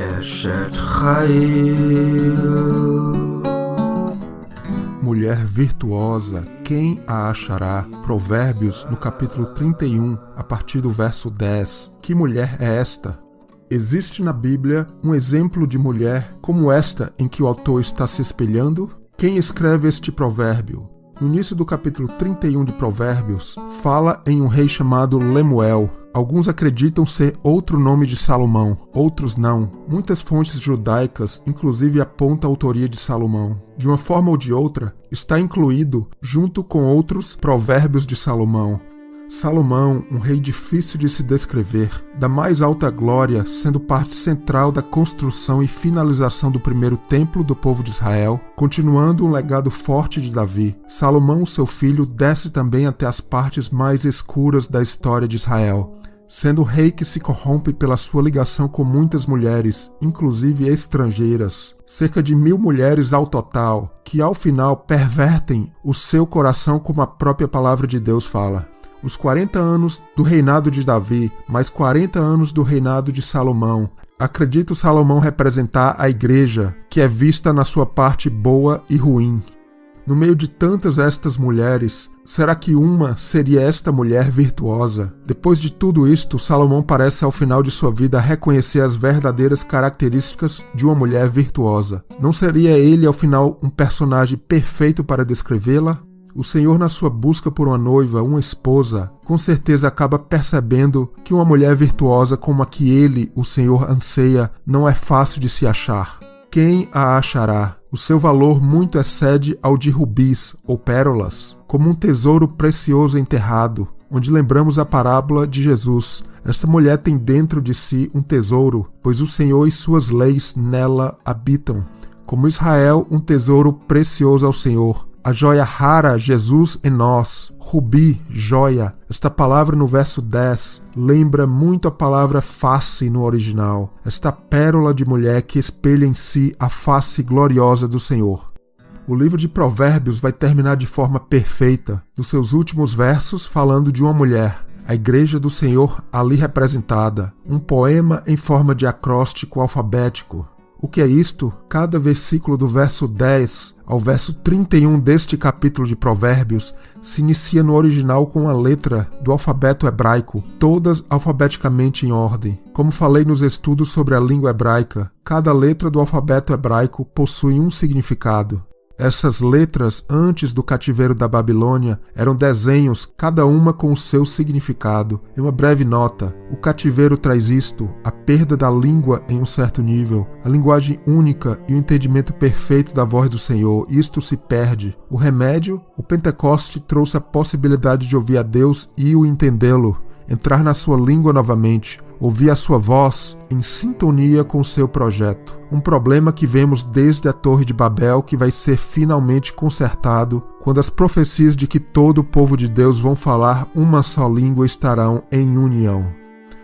Eshet Chayil. Mulher virtuosa, quem a achará? Provérbios, no capítulo 31, a partir do verso 10. Que mulher é esta? Existe na Bíblia um exemplo de mulher como esta em que o autor está se espelhando? Quem escreve este provérbio? No início do capítulo 31 de Provérbios, fala em um rei chamado Lemuel. Alguns acreditam ser outro nome de Salomão, outros não. Muitas fontes judaicas, inclusive, apontam a autoria de Salomão. De uma forma ou de outra, está incluído junto com outros provérbios de Salomão. Salomão, um rei difícil de se descrever, da mais alta glória, sendo parte central da construção e finalização do primeiro templo do povo de Israel, continuando um legado forte de Davi. Salomão, seu filho, desce também até as partes mais escuras da história de Israel, sendo o rei que se corrompe pela sua ligação com muitas mulheres, inclusive estrangeiras. Cerca de 1000 mulheres ao total, que ao final pervertem o seu coração como a própria palavra de Deus fala. Os 40 anos do reinado de Davi, mais 40 anos do reinado de Salomão. Acredito Salomão representar a igreja, que é vista na sua parte boa e ruim. No meio de tantas estas mulheres, será que uma seria esta mulher virtuosa? Depois de tudo isto, Salomão parece ao final de sua vida reconhecer as verdadeiras características de uma mulher virtuosa. Não seria ele ao final um personagem perfeito para descrevê-la? O Senhor, na sua busca por uma noiva, uma esposa, com certeza acaba percebendo que uma mulher virtuosa como a que ele, o Senhor, anseia, não é fácil de se achar. Quem a achará? O seu valor muito excede ao de rubis ou pérolas, como um tesouro precioso enterrado, onde lembramos a parábola de Jesus. Esta mulher tem dentro de si um tesouro, pois o Senhor e suas leis nela habitam. Como Israel, um tesouro precioso ao Senhor. A joia rara, Jesus em nós. Rubi, joia. Esta palavra no verso 10 lembra muito a palavra face no original. Esta pérola de mulher que espelha em si a face gloriosa do Senhor. O livro de Provérbios vai terminar de forma perfeita, nos seus últimos versos falando de uma mulher, a igreja do Senhor ali representada, um poema em forma de acróstico alfabético. O que é isto? Cada versículo do verso 10 ao verso 31 deste capítulo de Provérbios se inicia no original com a letra do alfabeto hebraico, todas alfabeticamente em ordem. Como falei nos estudos sobre a língua hebraica, cada letra do alfabeto hebraico possui um significado. Essas letras, antes do cativeiro da Babilônia, eram desenhos, cada uma com o seu significado. Em uma breve nota, o cativeiro traz isto, a perda da língua em um certo nível, a linguagem única e o entendimento perfeito da voz do Senhor. Isto se perde. O remédio, o Pentecoste trouxe a possibilidade de ouvir a Deus e o entendê-lo, entrar na sua língua novamente, ouvir a sua voz em sintonia com o seu projeto. Um problema que vemos desde a Torre de Babel, que vai ser finalmente consertado quando as profecias de que todo o povo de Deus vão falar uma só língua estarão em união.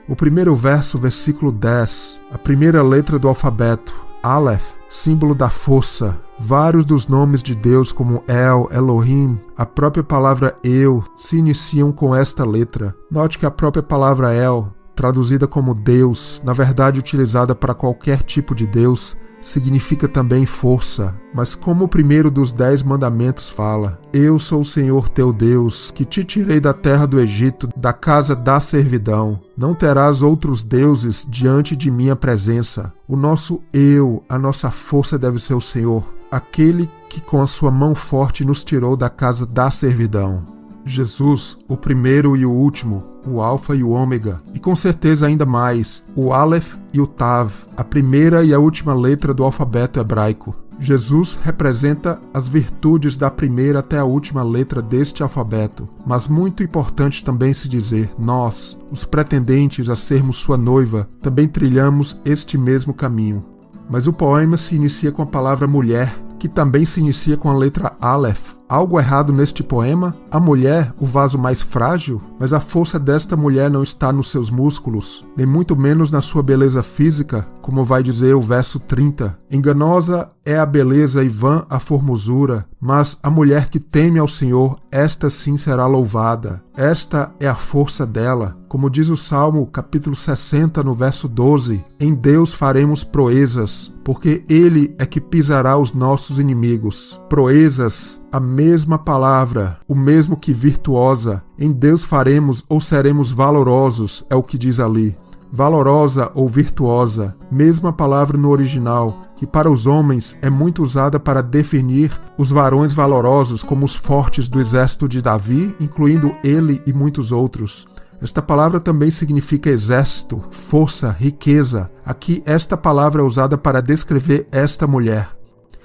O primeiro verso, versículo 10, a primeira letra do alfabeto, Aleph, símbolo da força. Vários dos nomes de Deus, como El, Elohim, a própria palavra Eu, se iniciam com esta letra. Note que a própria palavra El, traduzida como Deus, na verdade utilizada para qualquer tipo de Deus, significa também força. Mas como o primeiro dos 10 mandamentos fala, Eu sou o Senhor teu Deus, que te tirei da terra do Egito, da casa da servidão. Não terás outros deuses diante de minha presença. O nosso Eu, a nossa força deve ser o Senhor, aquele que com a sua mão forte nos tirou da casa da servidão. Jesus, o primeiro e o último, o Alfa e o Ômega, e com certeza ainda mais, o Aleph e o Tav, a primeira e a última letra do alfabeto hebraico. Jesus representa as virtudes da primeira até a última letra deste alfabeto, mas muito importante também se dizer, nós, os pretendentes a sermos sua noiva, também trilhamos este mesmo caminho. Mas o poema se inicia com a palavra mulher, que também se inicia com a letra Aleph. algo errado neste poema? A mulher, o vaso mais frágil? Mas a força desta mulher não está nos seus músculos, nem muito menos na sua beleza física, como vai dizer o verso 30. Enganosa é a beleza e vã a formosura, mas a mulher que teme ao Senhor, esta sim será louvada. Esta é a força dela. Como diz o Salmo, capítulo 60, no verso 12, em Deus faremos proezas, porque Ele é que pisará os nossos inimigos. Proezas, a mesma palavra, o mesmo que virtuosa. Em Deus faremos ou seremos valorosos, é o que diz ali. Valorosa ou virtuosa, mesma palavra no original, que para os homens é muito usada para definir os varões valorosos como os fortes do exército de Davi, incluindo ele e muitos outros. Esta palavra também significa exército, força, riqueza. Aqui esta palavra é usada para descrever esta mulher.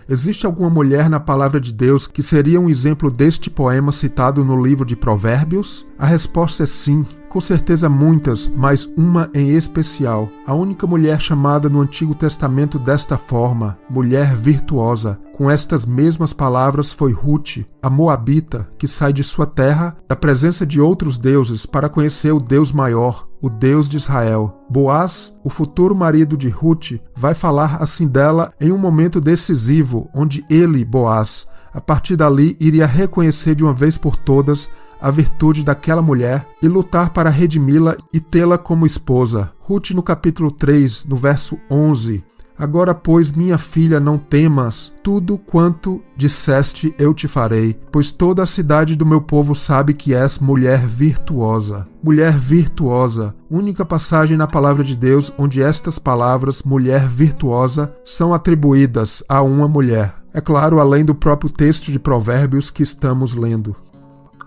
Existe alguma mulher na palavra de Deus que seria um exemplo deste poema citado no livro de Provérbios? A resposta é sim. Com certeza muitas, mas uma em especial. A única mulher chamada no Antigo Testamento desta forma, mulher virtuosa, com estas mesmas palavras foi Ruth, a moabita, que sai de sua terra, da presença de outros deuses, para conhecer o Deus maior, o Deus de Israel. Boaz, o futuro marido de Ruth, vai falar assim dela em um momento decisivo, onde ele, Boaz, a partir dali iria reconhecer de uma vez por todas a virtude daquela mulher e lutar para redimi-la e tê-la como esposa. Ruth no capítulo 3, no verso 11. Agora, pois, minha filha, não temas, tudo quanto disseste eu te farei, pois toda a cidade do meu povo sabe que és mulher virtuosa. Mulher virtuosa, única passagem na palavra de Deus onde estas palavras, mulher virtuosa, são atribuídas a uma mulher. É claro, além do próprio texto de Provérbios que estamos lendo.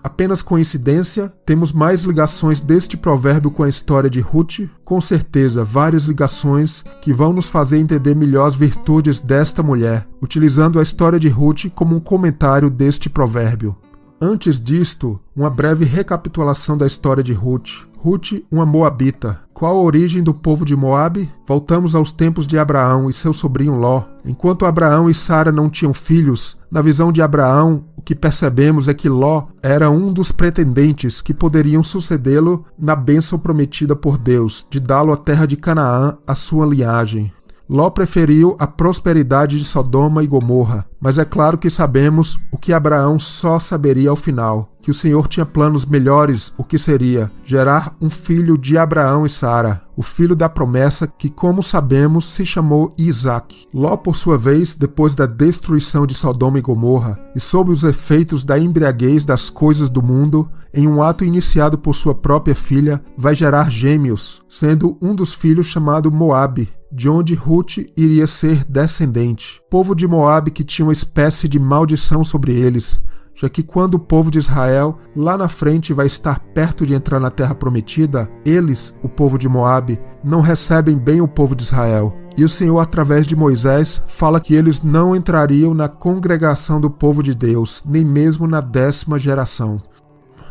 Apenas coincidência? Temos mais ligações deste provérbio com a história de Ruth? Com certeza, várias ligações que vão nos fazer entender melhor as virtudes desta mulher, utilizando a história de Ruth como um comentário deste provérbio. Antes disto, uma breve recapitulação da história de Ruth. Ruth, uma moabita. Qual a origem do povo de Moabe? Voltamos aos tempos de Abraão e seu sobrinho Ló. Enquanto Abraão e Sara não tinham filhos, na visão de Abraão, o que percebemos é que Ló era um dos pretendentes que poderiam sucedê-lo na bênção prometida por Deus, de dá-lo a terra de Canaã, a sua linhagem. Ló preferiu a prosperidade de Sodoma e Gomorra, mas é claro que sabemos o que Abraão só saberia ao final, que o Senhor tinha planos melhores, o que seria gerar um filho de Abraão e Sara, o filho da promessa que, como sabemos, se chamou Isaque. Ló, por sua vez, depois da destruição de Sodoma e Gomorra, e sob os efeitos da embriaguez das coisas do mundo, em um ato iniciado por sua própria filha, vai gerar gêmeos, sendo um dos filhos chamado Moabe, de onde Ruth iria ser descendente. Povo de Moabe que tinha uma espécie de maldição sobre eles, já que quando o povo de Israel lá na frente vai estar perto de entrar na terra prometida, eles, o povo de Moabe, não recebem bem o povo de Israel. E o Senhor, através de Moisés, fala que eles não entrariam na congregação do povo de Deus, nem mesmo na 10ª geração.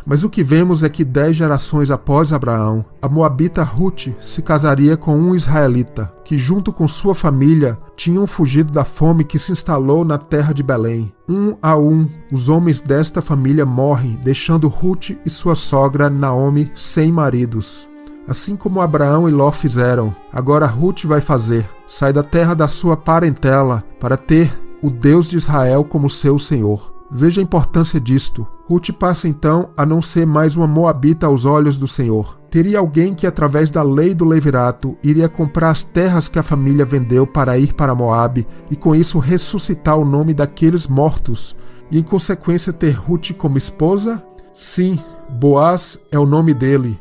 Mas o que vemos é que 10 gerações após Abraão, a moabita Ruth se casaria com um israelita, que junto com sua família tinham fugido da fome que se instalou na terra de Belém. Um a um, os homens desta família morrem, deixando Ruth e sua sogra Naomi sem maridos. Assim como Abraão e Ló fizeram, agora Ruth vai fazer. Sai da terra da sua parentela para ter o Deus de Israel como seu Senhor. Veja a importância disto. Ruth passa então a não ser mais uma moabita aos olhos do Senhor. Teria alguém que, através da lei do levirato, iria comprar as terras que a família vendeu para ir para Moabe e com isso ressuscitar o nome daqueles mortos e, em consequência, ter Ruth como esposa? Sim, Boaz é o nome dele.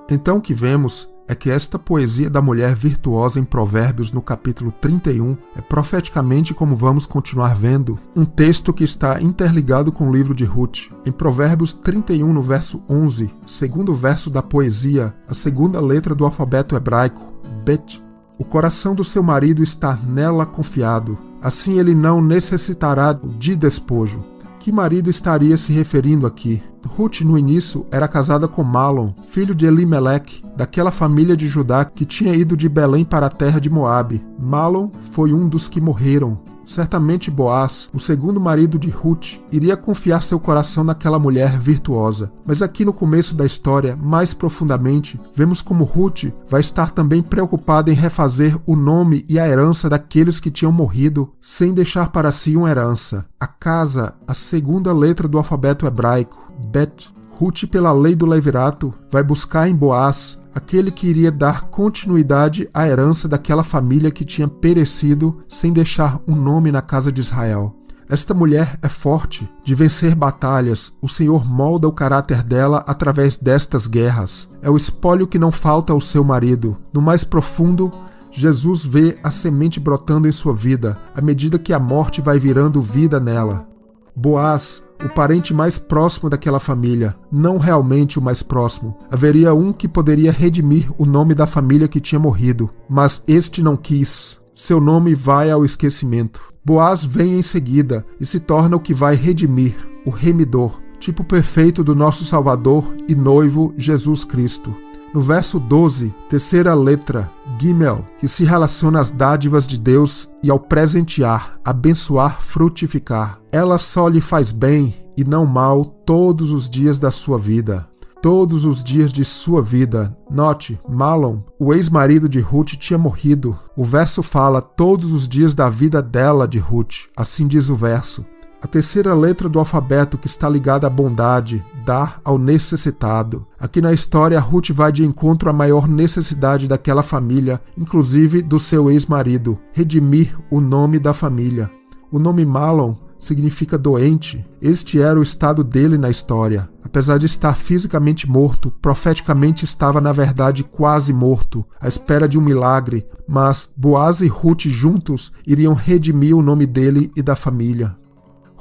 Então o que vemos é que esta poesia da mulher virtuosa em Provérbios no capítulo 31 é profeticamente, como vamos continuar vendo, um texto que está interligado com o livro de Ruth. Em Provérbios 31, no verso 11, segundo verso da poesia, a segunda letra do alfabeto hebraico, Bet, o coração do seu marido está nela confiado, assim ele não necessitará de despojo. Que marido estaria se referindo aqui? Ruth, no início, era casada com Malom, filho de Elimeleque, daquela família de Judá que tinha ido de Belém para a terra de Moabe. Malom foi um dos que morreram. Certamente Boaz, o segundo marido de Ruth, iria confiar seu coração naquela mulher virtuosa. Mas aqui no começo da história, mais profundamente, vemos como Ruth vai estar também preocupada em refazer o nome e a herança daqueles que tinham morrido, sem deixar para si uma herança. A casa, a segunda letra do alfabeto hebraico, Bet. Ruth, pela lei do levirato, vai buscar em Boaz aquele que iria dar continuidade à herança daquela família que tinha perecido sem deixar um nome na casa de Israel. Esta mulher é forte, de vencer batalhas. O Senhor molda o caráter dela através destas guerras. É o espólio que não falta ao seu marido. No mais profundo, Jesus vê a semente brotando em sua vida, à medida que a morte vai virando vida nela. Boaz, o parente mais próximo daquela família, não realmente o mais próximo. Haveria um que poderia redimir o nome da família que tinha morrido, mas este não quis. Seu nome vai ao esquecimento. Boaz vem em seguida e se torna o que vai redimir, o remidor, tipo perfeito do nosso Salvador e noivo Jesus Cristo. No verso 12, terceira letra, Gimel, que se relaciona às dádivas de Deus e ao presentear, abençoar, frutificar. Ela só lhe faz bem e não mal todos os dias da sua vida. Todos os dias de sua vida. Note, Malom, o ex-marido de Ruth, tinha morrido. O verso fala todos os dias da vida dela, de Ruth. Assim diz o verso. A terceira letra do alfabeto que está ligada à bondade, dar ao necessitado. Aqui na história, Ruth vai de encontro à maior necessidade daquela família, inclusive do seu ex-marido, redimir o nome da família. O nome Malom significa doente. Este era o estado dele na história. Apesar de estar fisicamente morto, profeticamente estava na verdade quase morto, à espera de um milagre, mas Boaz e Ruth juntos iriam redimir o nome dele e da família.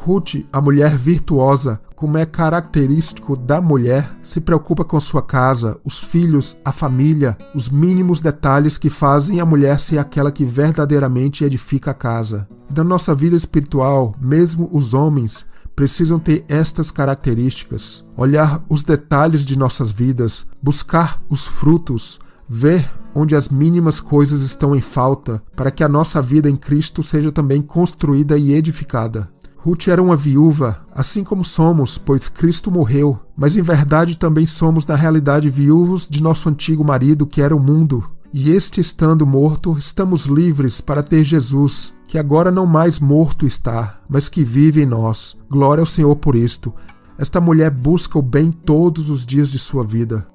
Ruth, a mulher virtuosa, como é característico da mulher, se preocupa com sua casa, os filhos, a família, os mínimos detalhes que fazem a mulher ser aquela que verdadeiramente edifica a casa. E na nossa vida espiritual, mesmo os homens precisam ter estas características. Olhar os detalhes de nossas vidas, buscar os frutos, ver onde as mínimas coisas estão em falta, para que a nossa vida em Cristo seja também construída e edificada. Ruth era uma viúva, assim como somos, pois Cristo morreu, mas em verdade também somos na realidade viúvos de nosso antigo marido, que era o mundo. E este estando morto, estamos livres para ter Jesus, que agora não mais morto está, mas que vive em nós. Glória ao Senhor por isto. Esta mulher busca o bem todos os dias de sua vida.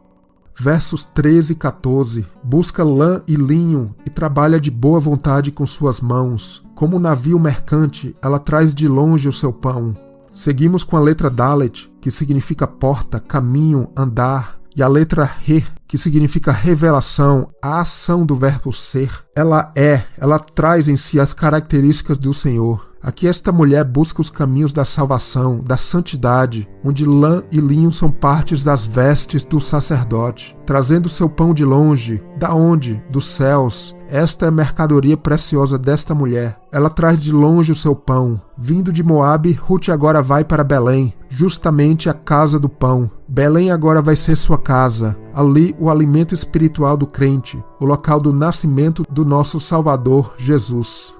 Versos 13 e 14. Busca lã e linho e trabalha de boa vontade com suas mãos. Como um navio mercante, ela traz de longe o seu pão. Seguimos com a letra Dalet, que significa porta, caminho, andar, e a letra Re, que significa revelação, a ação do verbo ser. Ela traz em si as características do Senhor. Aqui esta mulher busca os caminhos da salvação, da santidade, onde lã e linho são partes das vestes do sacerdote, trazendo seu pão de longe. Da onde? Dos céus. Esta é a mercadoria preciosa desta mulher. Ela traz de longe o seu pão. Vindo de Moabe, Ruth agora vai para Belém, justamente a casa do pão. Belém agora vai ser sua casa. Ali o alimento espiritual do crente, o local do nascimento do nosso Salvador Jesus.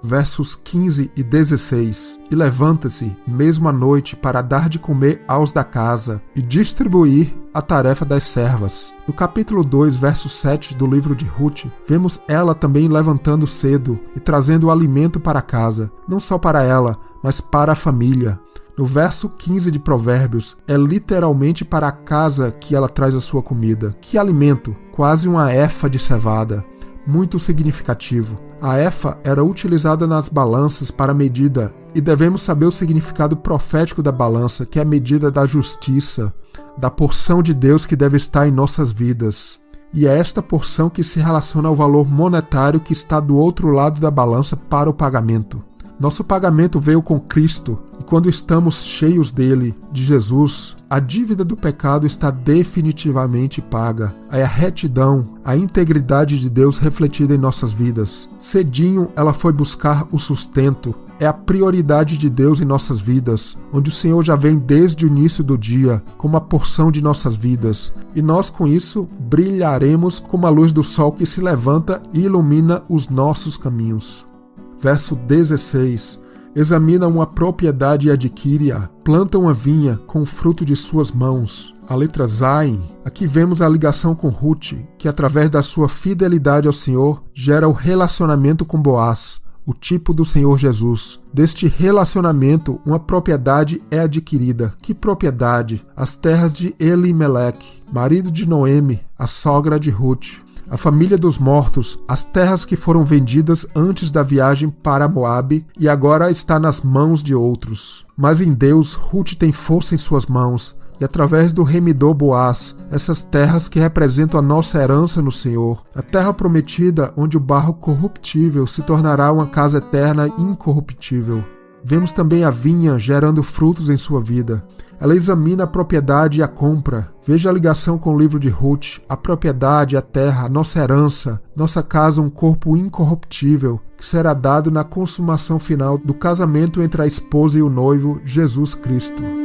Versos 15 e 16. E levanta-se, mesmo à noite, para dar de comer aos da casa e distribuir a tarefa das servas. No capítulo 2, verso 7 do livro de Ruth, vemos ela também levantando cedo e trazendo o alimento para casa, não só para ela, mas para a família. No verso 15 de Provérbios, é literalmente para a casa que ela traz a sua comida. Que alimento? Quase uma efa de cevada. Muito significativo. A efa era utilizada nas balanças para medida, e devemos saber o significado profético da balança, que é a medida da justiça, da porção de Deus que deve estar em nossas vidas. E é esta porção que se relaciona ao valor monetário que está do outro lado da balança para o pagamento. Nosso pagamento veio com Cristo, e quando estamos cheios dele, de Jesus, a dívida do pecado está definitivamente paga. É a retidão, a integridade de Deus refletida em nossas vidas. Cedinho ela foi buscar o sustento. É a prioridade de Deus em nossas vidas, onde o Senhor já vem desde o início do dia, como a porção de nossas vidas. E nós com isso brilharemos como a luz do sol que se levanta e ilumina os nossos caminhos. Verso 16. Examina uma propriedade e adquire-a. Planta uma vinha com o fruto de suas mãos. A letra Zayin. Aqui vemos a ligação com Ruth, que através da sua fidelidade ao Senhor, gera o relacionamento com Boaz, o tipo do Senhor Jesus. Deste relacionamento, uma propriedade é adquirida. Que propriedade? As terras de Elimeleque, marido de Noemi, a sogra de Ruth. A família dos mortos, as terras que foram vendidas antes da viagem para Moabe e agora está nas mãos de outros. Mas em Deus, Ruth tem força em suas mãos. E através do remidor Boaz, essas terras que representam a nossa herança no Senhor, a terra prometida onde o barro corruptível se tornará uma casa eterna e incorruptível. Vemos também a vinha gerando frutos em sua vida. Ela examina a propriedade e a compra. Veja a ligação com o livro de Ruth, a propriedade, a terra, a nossa herança, nossa casa, um corpo incorruptível, que será dado na consumação final do casamento entre a esposa e o noivo, Jesus Cristo.